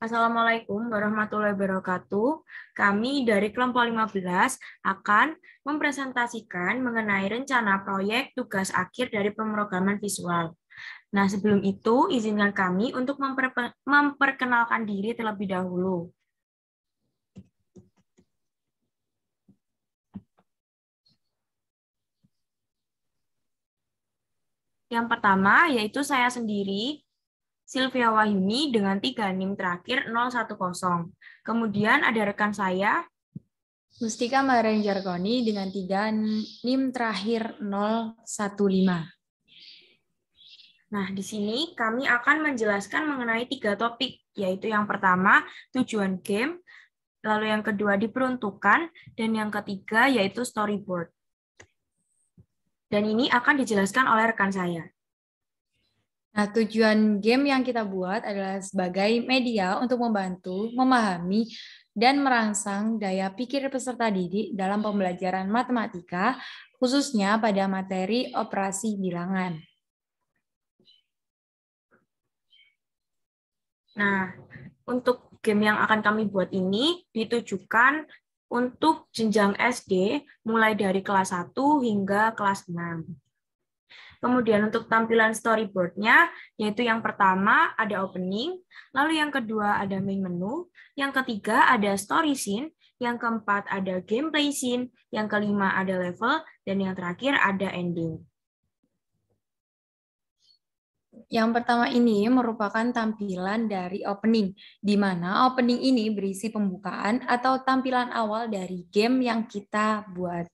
Assalamualaikum warahmatullahi wabarakatuh. Kami dari kelompok 15 akan mempresentasikan mengenai rencana proyek tugas akhir dari pemrograman visual. Nah, sebelum itu, izinkan kami untuk memperkenalkan diri terlebih dahulu. Yang pertama, yaitu saya sendiri, Sylvia Wahyuni dengan 3 NIM terakhir 010. Kemudian ada rekan saya, Mustika Maharani Jargoni dengan 3 NIM terakhir 015. Nah, di sini kami akan menjelaskan mengenai 3 topik, yaitu yang pertama, tujuan game, lalu yang kedua, diperuntukkan, dan yang ketiga, yaitu storyboard. Dan ini akan dijelaskan oleh rekan saya. Nah, tujuan game yang kita buat adalah sebagai media untuk membantu, memahami, dan merangsang daya pikir peserta didik dalam pembelajaran matematika, khususnya pada materi operasi bilangan. Nah, untuk game yang akan kami buat ini ditujukan untuk jenjang SD mulai dari kelas 1 hingga kelas 6. Kemudian untuk tampilan storyboard-nya, yaitu yang pertama ada opening, lalu yang kedua ada main menu, yang ketiga ada story scene, yang keempat ada gameplay scene, yang kelima ada level, dan yang terakhir ada ending. Yang pertama ini merupakan tampilan dari opening, di mana opening ini berisi pembukaan atau tampilan awal dari game yang kita buat.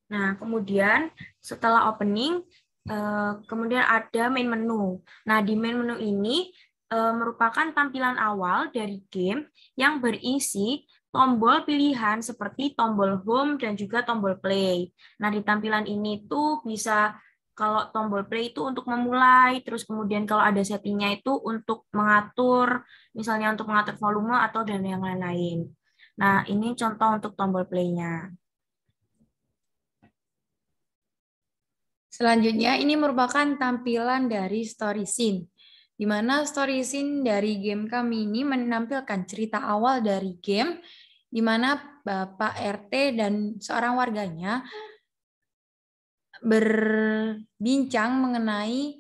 Nah, kemudian setelah opening, kemudian ada main menu. Nah, di main menu ini merupakan tampilan awal dari game yang berisi tombol pilihan seperti tombol home dan juga tombol play. Nah, di tampilan ini tuh bisa kalau tombol play itu untuk memulai, terus kemudian kalau ada settingnya itu untuk mengatur, misalnya untuk mengatur volume atau dan yang lain-lain. Nah, ini contoh untuk tombol play-nya. Selanjutnya, ini merupakan tampilan dari story scene, di mana story scene dari game kami ini menampilkan cerita awal dari game, di mana Bapak RT dan seorang warganya berbincang mengenai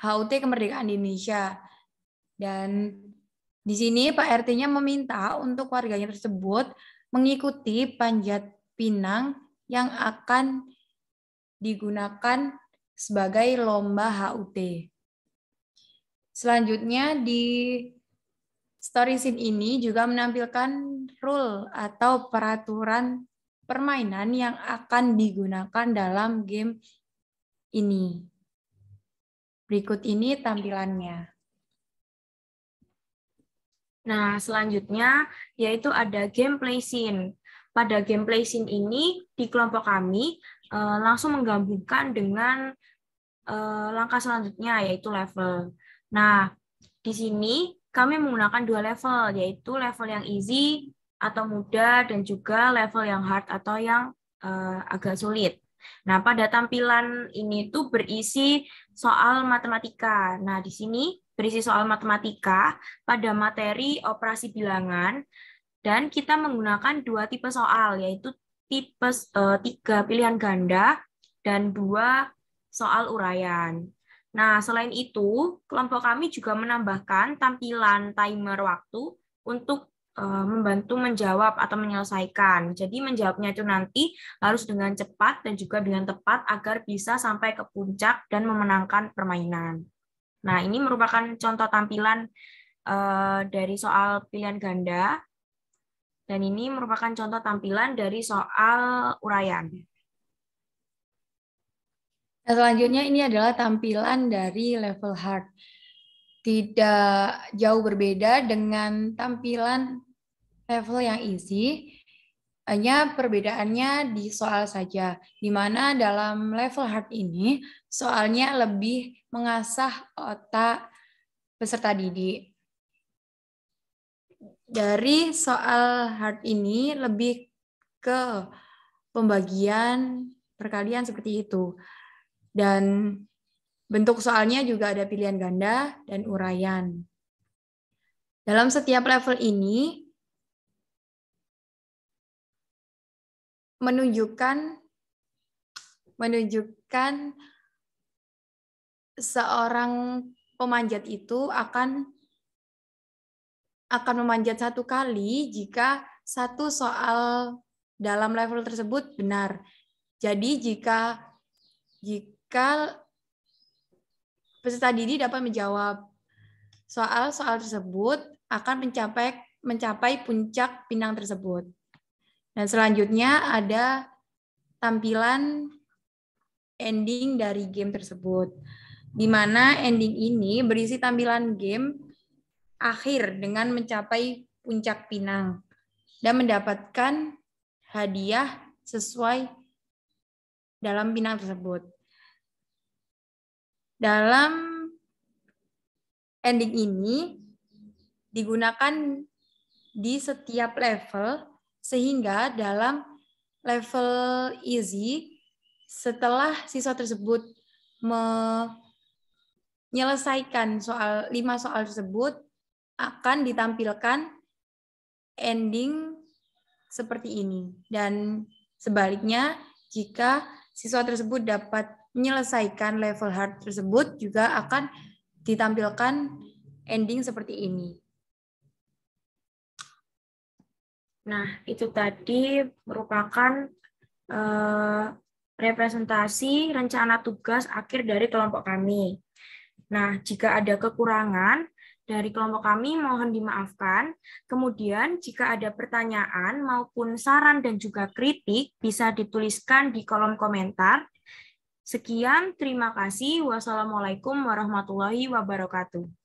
HUT kemerdekaan Indonesia. Dan di sini Pak RT-nya meminta untuk warganya tersebut mengikuti panjat pinang yang akan digunakan sebagai lomba HUT. Selanjutnya di story scene ini juga menampilkan rule atau peraturan permainan yang akan digunakan dalam game ini. Berikut ini tampilannya. Nah, selanjutnya yaitu ada gameplay scene. Pada gameplay scene ini di kelompok kami langsung menggabungkan dengan langkah selanjutnya yaitu level. Nah, di sini kami menggunakan 2 level, yaitu level yang easy atau mudah dan juga level yang hard atau yang agak sulit. Nah, pada tampilan ini tuh berisi soal matematika. Nah, di sini berisi soal matematika pada materi operasi bilangan dan kita menggunakan 2 tipe soal, yaitu tipe 3 pilihan ganda dan 2 soal uraian. Nah, selain itu, kelompok kami juga menambahkan tampilan timer waktu untuk membantu menjawab atau menyelesaikan. Jadi menjawabnya itu nanti harus dengan cepat dan juga dengan tepat agar bisa sampai ke puncak dan memenangkan permainan. Nah, ini merupakan contoh tampilan dari soal pilihan ganda dan ini merupakan contoh tampilan dari soal uraian. Selanjutnya ini adalah tampilan dari level hard. Tidak jauh berbeda dengan tampilan level yang easy, hanya perbedaannya di soal saja, di mana dalam level hard ini soalnya lebih mengasah otak peserta didik. Dari soal hard ini lebih ke pembagian perkalian seperti itu. Dan bentuk soalnya juga ada pilihan ganda dan uraian. Dalam setiap level ini menunjukkan seorang pemanjat itu akan memanjat 1 kali jika satu soal dalam level tersebut benar. Jadi jika peserta didik dapat menjawab soal-soal tersebut akan mencapai puncak pinang tersebut. Dan selanjutnya ada tampilan ending dari game tersebut, di mana ending ini berisi tampilan game akhir dengan mencapai puncak pinang dan mendapatkan hadiah sesuai dalam pinang tersebut. Dalam ending ini digunakan di setiap level, sehingga dalam level easy, setelah siswa tersebut menyelesaikan 5 soal tersebut, akan ditampilkan ending seperti ini. Dan sebaliknya, jika siswa tersebut dapat menyelesaikan level hard tersebut, juga akan ditampilkan ending seperti ini. Nah, itu tadi merupakan representasi rencana tugas akhir dari kelompok kami. Nah, jika ada kekurangan dari kelompok kami, mohon dimaafkan. Kemudian, jika ada pertanyaan maupun saran dan juga kritik, bisa dituliskan di kolom komentar. Sekian, terima kasih. Wassalamualaikum warahmatullahi wabarakatuh.